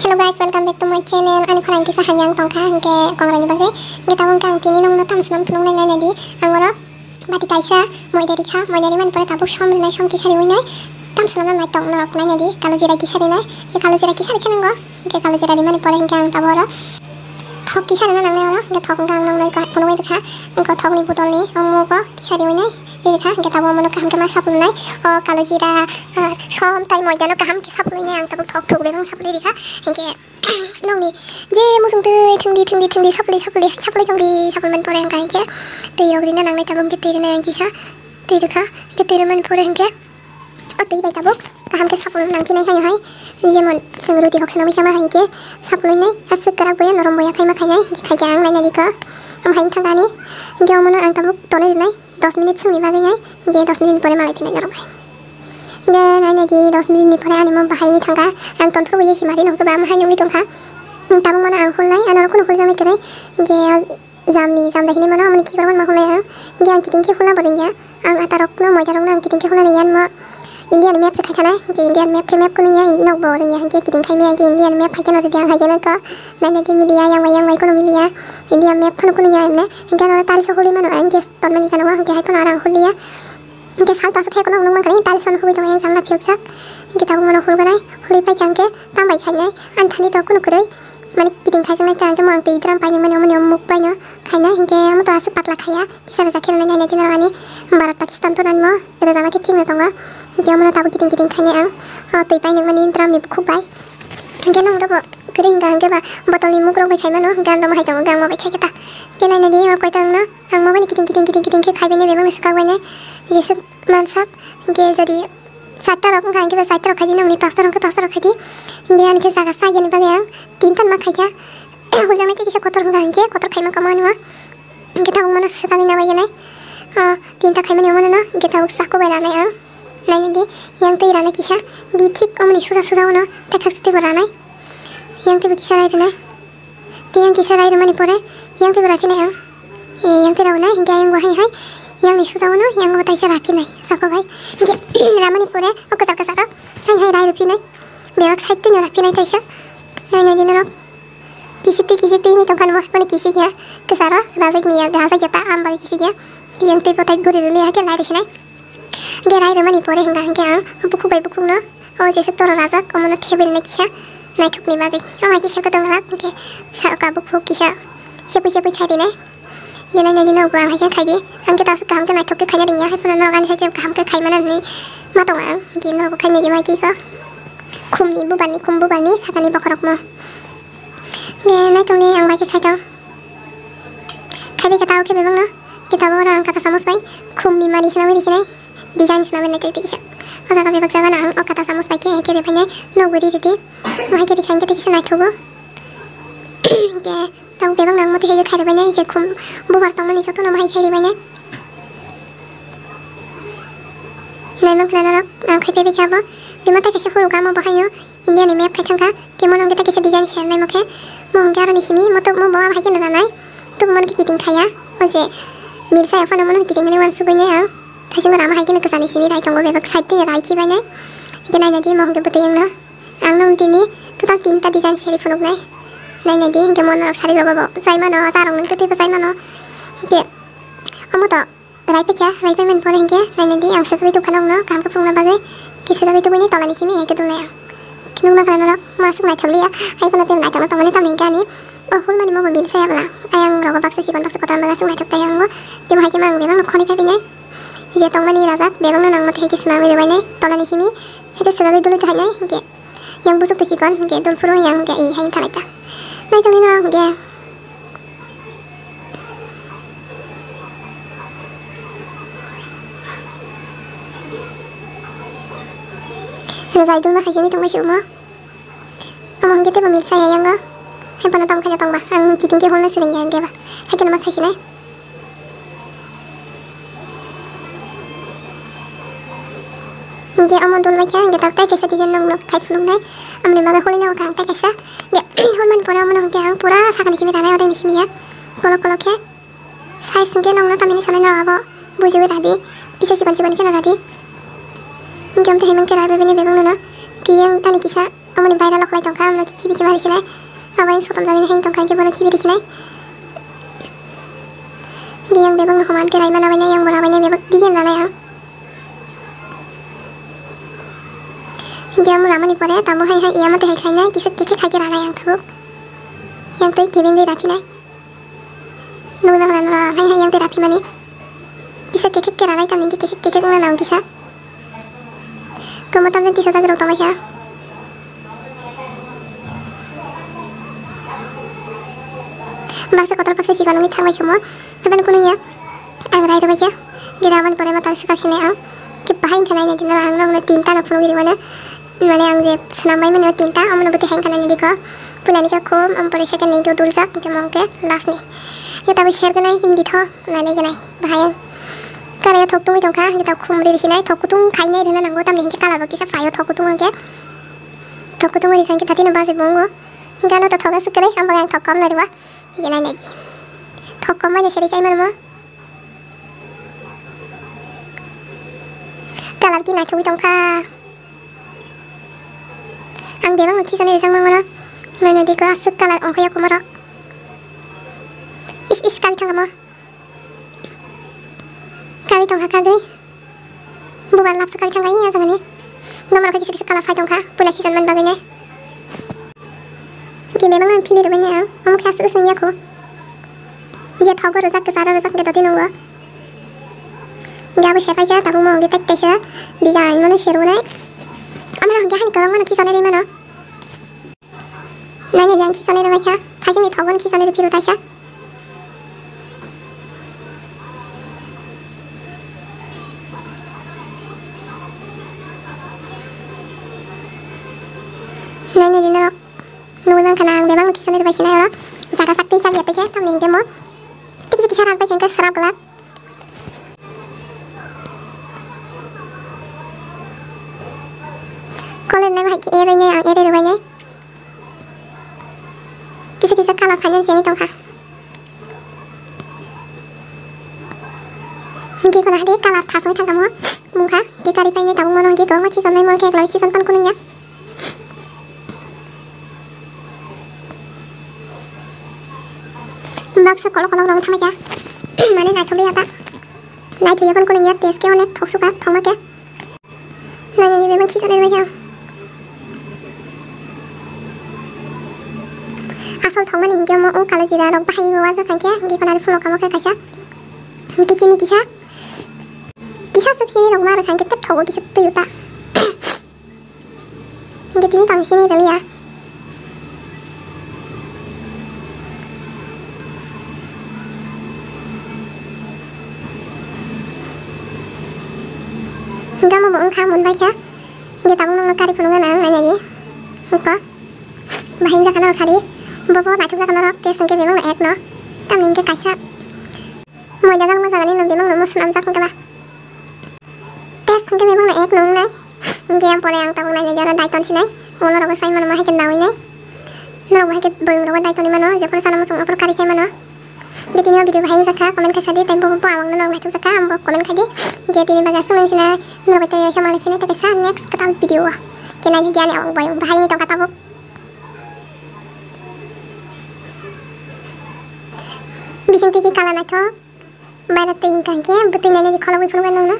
Hello guys, welcome back to my channel. Ani khorang kisah hanyang tongka hangke kongrani bagai. Kita wongkang tini nong no tam senam phunung nai nai di. Angoro bati kaisa moi dari kha, moi dari man pore tabuk som nai som kisari woi nai. Tam senam nai tong norok nai di. Kalau jira kisari nai, ye kalau jira kisari kenanggo. Ke kalau jira di mani pore hangke ang taboro. Thok kisari nang nai oro. Ke thok kang nong nai ka phunung nai kha. Angko thok ni botol ni omo ko kisari woi nai. Ini kah kita bawa menu kaham kemas sapul nai. Oh kalau jira som tai moi dano kaham ke sapul nai ang tabuk thok thuk bebang sapul di kah. Hingke nong ni je musung tui thengdi sapul jongdi sapul man pore hangka hingke. Tui rogri na nang nai tabung ke tui na yang kisah. Tui ka ke tui man pore hingke. Oh tui bai tabuk kaham ke sapul nang pinai hanyo hai. Jemon sengruti hok senami sama hingke sapul nai asuk kerak boya norom boya kai makai nai. Kai jang nai nai ka. Am hain thangani. Hingke omono ang tabuk tole nai. 10 menit sung dibagai nai, dia 10 menit pore malai pinai norok hai. Dan hanya di 10 menit pore ani mau bahai ni tangga, ang tonton boleh si mari nong kebam hai nong di tongka. Tabung mana ang hulai, anak aku nukul jamai kerai, dia jam dah ini mana amni kikor mana hulai ang, dia ang kiting kikula boring ya, ang atarok no mau jarong ang kiting kikula nian mo. Indian map sekai kanai, Indian map ke map kununya nok boring ya, dia kiting kai mia Indian map hai kenor dia ang hai kenor ko, nanya di milia yang wayang kuno milia, Indian map kununya emne, hingga nora tali sohuli mana ang jes ton mani kanwa, hingga hai orang huli ya, hingga sal tas kai kuno nong kali tali son huli dong yang samla piuksak, hingga tahu mana hul kanai, huli pai jangke, tambai kai nai, antani to kuno kurai, mani kiting kai samai jangke mau ang ti dram pai mana mana muk pai no, kai nai hingga amu to asu patla kai ya, kisah zakir nanya di norani, Barat Pakistan to nan mo, ada sama kiting na tonga. Dia mana tahu kiting kanya ang tui pai nang mani drum ni khub bai hingga nong robo kering gang ke ba botol ni mukrok bai khai mano gan ro hai tong gang mo bai khai kata ke nai nadi or koi tang na ang mo bani kiting ke khai bene bebang suka bai ne jesu mansak ge jadi satta rok gang ke ba satta rok khai di nong ni pasta rok khai di hingga an ke saga sa ge ni bai ang tin tan ma khai ka hujang mai ke kisa kotor gang ke kotor khai ma kamani ma hingga tahu mana sekali na bai nai tin ta khai mani mana na hingga tahu sakko bai ranai ang nanya di yang tei rana kisah di tik omni susah uno tekak seti beranai yang tei kisah rai tunai di yang kisah rai mani pore yang tei beraki nai yang tei raunai hingga yang wahai hai yang ni susah uno yang gotai saraki nai sako bai ramani pore oke tak kesara hai rai rupi nai bewak sait tu nyoraki nai taisa nanya di norok kisi ni tongkan mo pani kisi ya kesara razak ni ya bahasa jata am bagi kisi ya yang tei potai guri dulu ya ke nai sinai Gerai rumah ni pore hingga ang buku bai buku no oh jesuk toro razak omono tebel na kisah nai thuk ni bagai amai kisah ko donglak ke sa ka buku kisah sepu khai di nai gena nani no bang hai khai di ang ke tas kam ke nai thuk ke khai na hai puna no gan sa je kam ke khai mana ni ma tong ang gi no ko khai ni mai ki ko khum bu bani sakani bakorok mo ge nai tong ni ang bai ke khai tong khai be kata ke bebang no kita orang kata samus bai khum ni mari sinawi di sini design sinawi na kiti kisah masa kami baksa na ang kata samus bai ke ke banya no guri titi mai ke dikhang ke kisah nai thogo ge tahu bebang nang moti he khai banya je khum bu bar tong mani soto no mai khai banya nai mang kana rak ang khai be chabo dimata kisah hulu kamo bahayo India ni map khai thangka ke monong kita kisah design share nai mokhe mo ngara ni simi motok mo bawa bai ke na nai tu mon ke kiting khaya oje milsa ya fana mono kiting ni wan sugonya ang Kasih orang mahal kena kesana sini rai tunggu bebek site ni rai ki banyak. Kena nanti mau ke betul yang na. Ang nong tini total tinta design seri phone nai. Nai nanti hingga mau narak sari robo. Sai mana sarong nang tuti pasai mana. Oke. Amu to rai pe men pore hingga nai nanti ang sekali tu kanong na kam ke phone na bagai. Kisah dari tu bunyi tola ni sini ke tu ya. Kinung na kana narak masuk nai thali ya. Ai pun nanti nai tong ni tam hingga ni. Oh hul mani mau mobil saya bela. Ayang robo baksa sikon baksa kotor bagas nai thok tayang mo. Di mahal kemang memang nak khoni pe binai. Dia tong mani razak bebang nang mate heki sinawi re banai tola ni sini itu segala dulu tu hanai ge yang busuk tu sikon ge dul furu yang ge i hain thalai ta nai tong ni na ge razai dul ma hajini tong ma shu mo among ge te pamil saya yang ga hai pana tong khanya tong ba ang kiting ke holna sering yang ge ba hai ke nama khai sinai Dia aman dulu aja, kita tak kisah di dalam blok kayak film deh. Ambil bagai kulitnya orang tak kisah. Dia hulman pura mana orang pura sakan di sini tanah orang di sini ya. Kalau ke, saya sendiri nong nota ini sana nara apa, bujuk tadi, kisah si kunci kan tadi. Jam tu hemen kerja bebek ni bebek nana, dia yang tani kisah 어머니 바이럴 럭라이 덩카 아무나 기비지 말이시네 아바인 소돔자리는 행동 관계 번호 기비리시네 yang bebang no homan terai mana banyak yang bola banyak bebang digen rana yang dia mula mani pore tamu hai hai iya mate hai khai nai kisah keke khai rana yang tabuk yang toi kevin di rapi nai nuna rana hai hai yang terapi mani kisah keke ke rana tam keke keke kuna naung kisah kemudian nanti saya gerok tambah ya baksa kotor paksa sih kalau mitang baik semua tapi kununya angrai itu baca dirawan pore mata sekali sini ang kepahin kanai nanti nara ang nong tinta nak penuh di mana yang je senamai mana tinta am nong beti hain kanai nanti ko pulang nikah kom am pore second nih dul sak mungkin last nih ya tapi share kanai hindi tho nale kanai bahaya karena thok tung itu kan kita kumri di sini thok tung kain nih dengan anggota nih kita lalu kisah fayo thok tung angke thok tung di kan kita tino bahasa bongo enggak no thok sekali am bagian thok kom nari wah ini lagi thok kom mana seri saya mana kalar ki nai thui tongka ang debang nuchi sane sang mangora mana di ko asuk kalar ongkaya kumara is kali tangga mo kali tongka kali bukan lap sekali tangga ini ya tangga ni nomor kaki sekali kalar fai tongka pula kisan man bagainya ki memang nan pilih banyak am kaya asuk senya ko dia thogo rozak ke sara rozak ke tadi nunggu Gak bisa aja, tapi mau kita kasih desain mana share mana? Ambil orang yang kalau mana kisah dari mana? Nanya yang kisah dari mana? Kasih nih tahu kisah dari pilu tasya. Nanya di nerok, nunggu kanang bebang kisah dari mana orang? Jaga sakti saya gitu ya, tapi dia mau. Tiki kisah rakyat yang keserap gelap. Kalau nama haki eranya yang ere rupanya kisah-kisah kalah panjang sini tongka Hingga kena hadi kalah tasung tangga mo Mungka, di kari paine tabung mono hingga kau macam mai mongkek lalu kisan pan kuningnya Baksa kolok-kolok nong thamai ya Mana nai thuli apa Nai thuya pan kuningnya tes ke onek thok suka thong mak ya Nanya ni memang kisan rupanya asal thong mani hingga mau kalau tidak rok bahaya gua aja kan ke hingga kena di follow kamu ke kasih hingga sini kisah sini rok marah kan kita thong kisah tu yuta hingga sini tang sini jeli ya hingga mau bohong kamu baca hingga tabung nong kari penungan ang nanya ni hingga bahaya kan harus hari Bapak nak juga kena rok, sengke memang nak no, tapi ingke kasih. Mau jaga masalah ini memang nomor senam sak mungkin lah. Sengke memang nak nong nai, ingke yang pore yang tahu nai jalan daiton sini, mula rok saya mana mahik kendawi nai, rok mahik boyong rok daiton di mana, jadi sana masuk upload kari saya mana. Jadi ni video bahaya zakka, komen kasih di tempo pun awang nong mahik zakka, ambo komen kasih. Jadi ni bagas senang sini, rok betul ya sama lefine tapi sa next ketal video ah. Kena jadi ni awang boyong bahaya ni tong kata buk. Bising tiki kala na to, bayar tingkang ke, betul nanya di kalau wipun kan nong na.